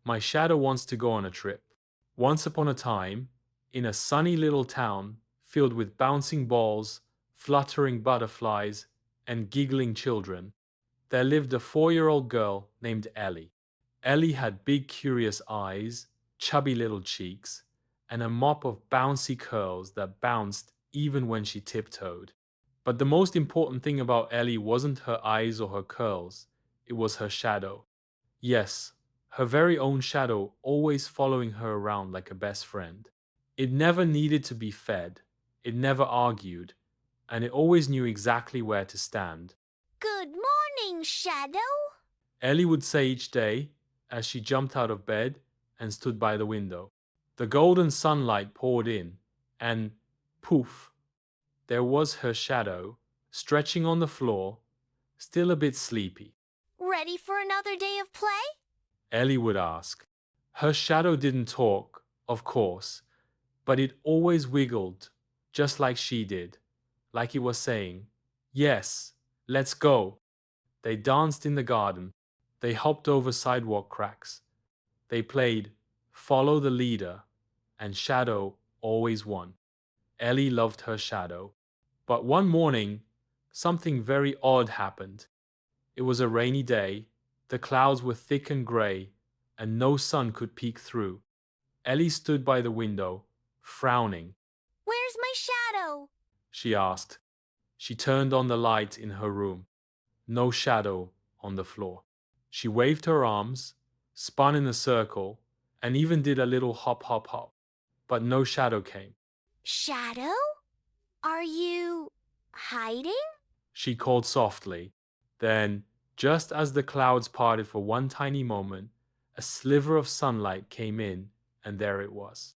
My shadow wants to go on a trip. Once upon a time, in a sunny little town filled with bouncing balls, fluttering butterflies, and giggling children, there lived a 4-year-old girl named Ellie. Ellie had big, curious eyes, chubby little cheeks, and a mop of bouncy curls that bounced even when she tiptoed. But the most important thing about Ellie wasn't her eyes or her curls, it was her shadow. Yes, her very own shadow always following her around like a best friend. It never needed to be fed, it never argued, and it always knew exactly where to stand. Good morning, Shadow. Ellie would say each day as she jumped out of bed and stood by the window. The golden sunlight poured in, and poof, there was her shadow, stretching on the floor, still a bit sleepy. Ready for another day of play? Ellie would ask. Her shadow didn't talk, of course, but it always wiggled, just like she did, like it was saying, "Yes, let's go." They danced in the garden. They hopped over sidewalk cracks. They played Follow the Leader, and Shadow always won. Ellie loved her shadow. But one morning, something very odd happened. It was a rainy day, the clouds were thick and grey, and no sun could peek through. Ellie stood by the window, frowning. Where's my shadow? She asked. She turned on the light in her room. No shadow on the floor. She waved her arms, spun in a circle, and even did a little hop, hop, hop. But no shadow came. Shadow? Are you hiding? She called softly. Then, just as the clouds parted for one tiny moment, a sliver of sunlight came in, and there it was.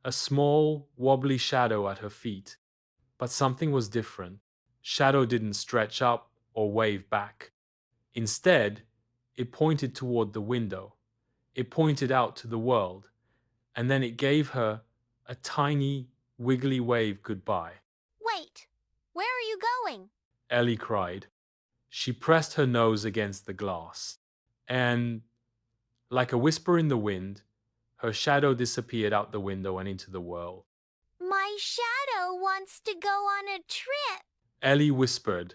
A small, wobbly shadow at her feet. But something was different. Shadow didn't stretch up or wave back. Instead, it pointed toward the window. It pointed out to the world, and then it gave her a tiny, wiggly wave goodbye. Wait, where are you going? Ellie cried. She pressed her nose against the glass, and, like a whisper in the wind, her shadow disappeared out the window and into the world. My shadow wants to go on a trip. Ellie whispered,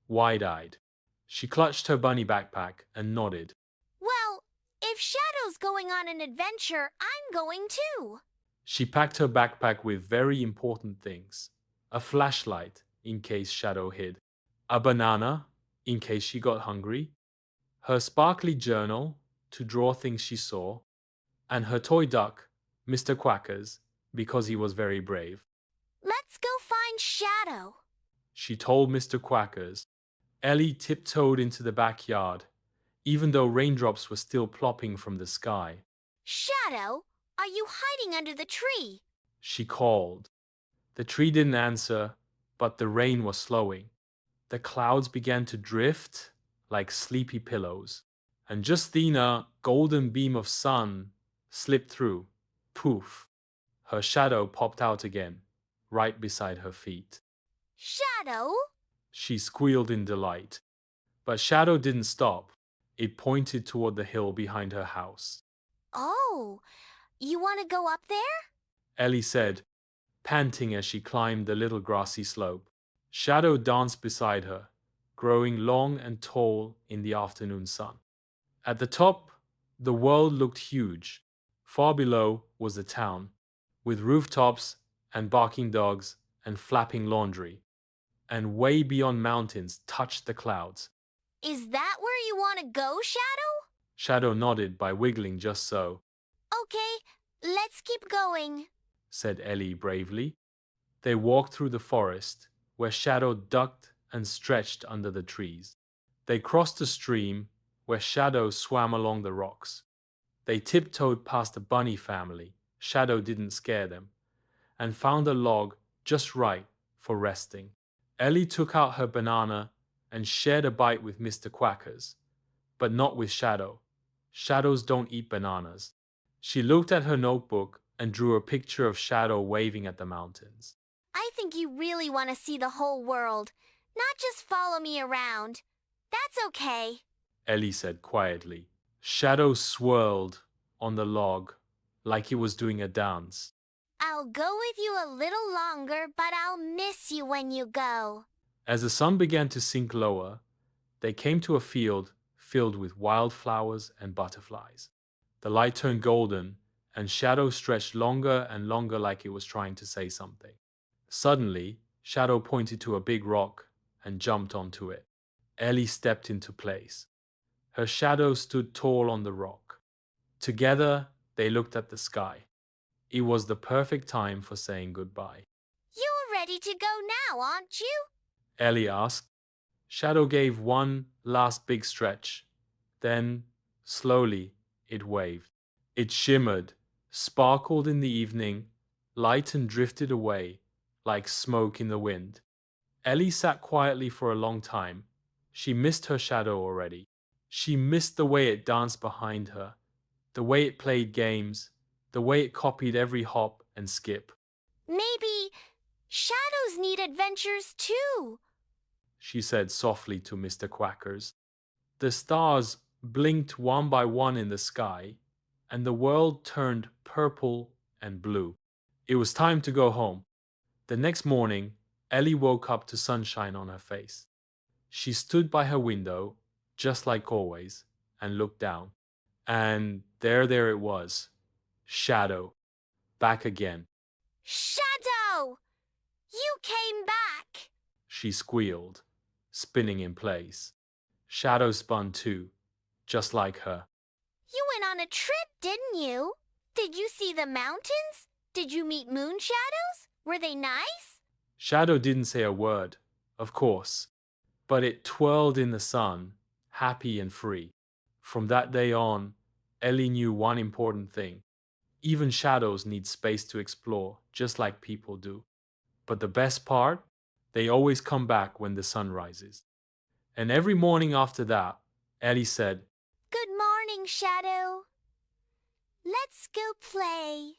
wide-eyed. She clutched her bunny backpack and nodded. Well, if Shadow's going on an adventure, I'm going too. She packed her backpack with very important things. A flashlight, in case Shadow hid. A banana, in case she got hungry. Her sparkly journal, to draw things she saw. And her toy duck, Mr. Quackers, because he was very brave. Let's go find Shadow. She told Mr. Quackers. Ellie tiptoed into the backyard, even though raindrops were still plopping from the sky. Shadow, are you hiding under the tree? She called. The tree didn't answer, but the rain was slowing. The clouds began to drift like sleepy pillows, and just then a golden beam of sun slipped through. Poof! Her shadow popped out again, right beside her feet. Shadow? She squealed in delight. But Shadow didn't stop. It pointed toward the hill behind her house. Oh, you want to go up there? Ellie said, panting as she climbed the little grassy slope. Shadow danced beside her, growing long and tall in the afternoon sun. At the top, the world looked huge. Far below was the town, with rooftops and barking dogs and flapping laundry. And way beyond mountains touched the clouds. Is that where you want to go, Shadow? Shadow nodded by wiggling just so. Okay, let's keep going, Said Ellie bravely. They walked through the forest, where Shadow ducked and stretched under the trees. They crossed a stream, where Shadow swam along the rocks. They tiptoed past a bunny family. Shadow didn't scare them, and found a log just right for resting. Ellie took out her banana and shared a bite with Mr. Quackers, but not with Shadow. Shadows don't eat bananas. She looked at her notebook and drew a picture of Shadow waving at the mountains. I think you really want to see the whole world, not just follow me around. That's okay. Ellie said quietly. Shadow swirled, on the log like he was doing a dance. I'll go with you a little longer, but I'll miss you when you go. As the sun began to sink lower, they came to a field filled with wildflowers and butterflies. The light turned golden, and Shadow stretched longer and longer like it was trying to say something. Suddenly, Shadow pointed to a big rock and jumped onto it. Ellie stepped into place. Her shadow stood tall on the rock. Together, they looked at the sky. It was the perfect time for saying goodbye. You're ready to go now, aren't you? Ellie asked. Shadow gave one last big stretch. Then, slowly, it waved. It shimmered, sparkled in the evening, light and drifted away like smoke in the wind. Ellie sat quietly for a long time. She missed her shadow already. She missed the way it danced behind her, the way it played games, the way it copied every hop and skip. Maybe shadows need adventures too. She said softly to Mr. Quackers. The stars blinked one by one in the sky, and the world turned purple and blue. It was time to go home. The next morning, Ellie woke up to sunshine on her face. She stood by her window, just like always, and looked down. And there it was. Shadow. Back again. Shadow! You came back! She squealed, spinning in place. Shadow spun too, just like her. You went on a trip, didn't you? Did you see the mountains? Did you meet moon shadows? Were they nice? Shadow didn't say a word, of course, but it twirled in the sun, happy and free. From that day on, Ellie knew one important thing. Even shadows need space to explore, just like people do. But the best part? They always come back when the sun rises. And every morning after that, Ellie said, Good morning, Shadow. Let's go play.